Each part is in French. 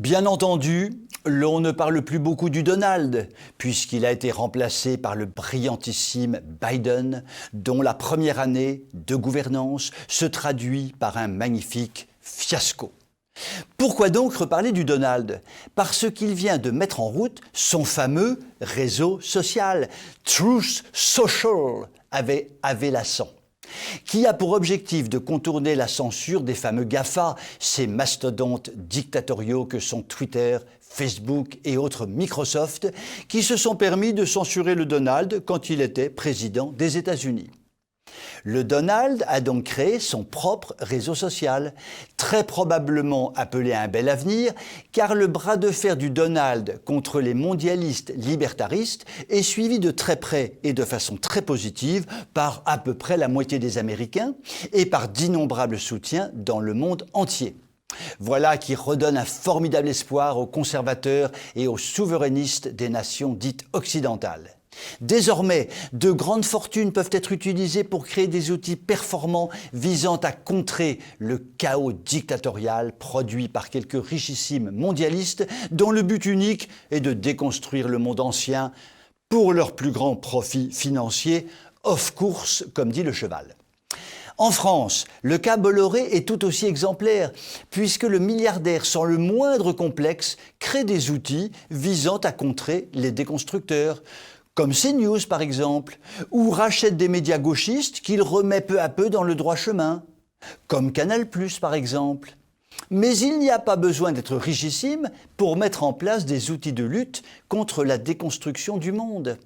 Bien entendu, l'on ne parle plus beaucoup du Donald, puisqu'il a été remplacé par le brillantissime Biden, dont la première année de gouvernance se traduit par un magnifique fiasco. Pourquoi donc reparler du Donald? Parce qu'il vient de mettre en route son fameux réseau social, Truth Social, avec Lassan, qui a pour objectif de contourner la censure des fameux GAFA, ces mastodontes dictatoriaux que sont Twitter, Facebook et autres Microsoft, qui se sont permis de censurer le Donald quand il était président des États-Unis. Le Donald a donc créé son propre réseau social, très probablement appelé un bel avenir, car le bras de fer du Donald contre les mondialistes libertaristes est suivi de très près et de façon très positive par à peu près la moitié des Américains et par d'innombrables soutiens dans le monde entier. Voilà qui redonne un formidable espoir aux conservateurs et aux souverainistes des nations dites occidentales. Désormais, de grandes fortunes peuvent être utilisées pour créer des outils performants visant à contrer le chaos dictatorial produit par quelques richissimes mondialistes dont le but unique est de déconstruire le monde ancien pour leur plus grand profit financier, off course, comme dit le cheval. En France, le cas Bolloré est tout aussi exemplaire, puisque le milliardaire, sans le moindre complexe, crée des outils visant à contrer les déconstructeurs, comme CNews par exemple, ou rachète des médias gauchistes qu'il remet peu à peu dans le droit chemin, comme Canal+ par exemple. Mais il n'y a pas besoin d'être richissime pour mettre en place des outils de lutte contre la déconstruction du monde.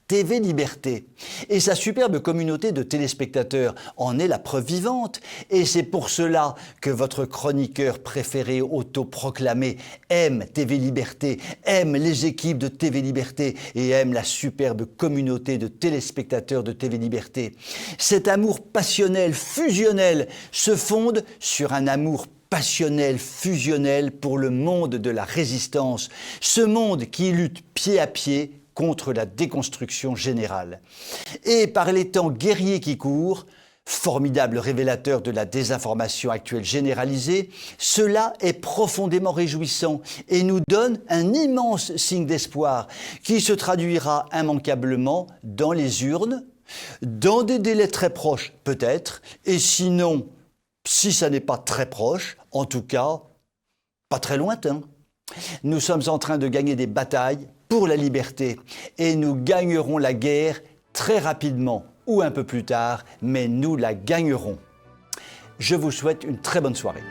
TV Liberté et sa superbe communauté de téléspectateurs en est la preuve vivante. Et c'est pour cela que votre chroniqueur préféré autoproclamé aime TV Liberté, aime les équipes de TV Liberté et aime la superbe communauté de téléspectateurs de TV Liberté. Cet amour passionnel, fusionnel, se fonde sur un amour passionnel, fusionnel pour le monde de la résistance, ce monde qui lutte pied à pied contre la déconstruction générale. Et par les temps guerriers qui courent, formidable révélateur de la désinformation actuelle généralisée, cela est profondément réjouissant et nous donne un immense signe d'espoir qui se traduira immanquablement dans les urnes, dans des délais très proches peut-être, et sinon, si ça n'est pas très proche, en tout cas, pas très lointain. Nous sommes en train de gagner des batailles pour la liberté et nous gagnerons la guerre très rapidement ou un peu plus tard, mais nous la gagnerons. Je vous souhaite une très bonne soirée.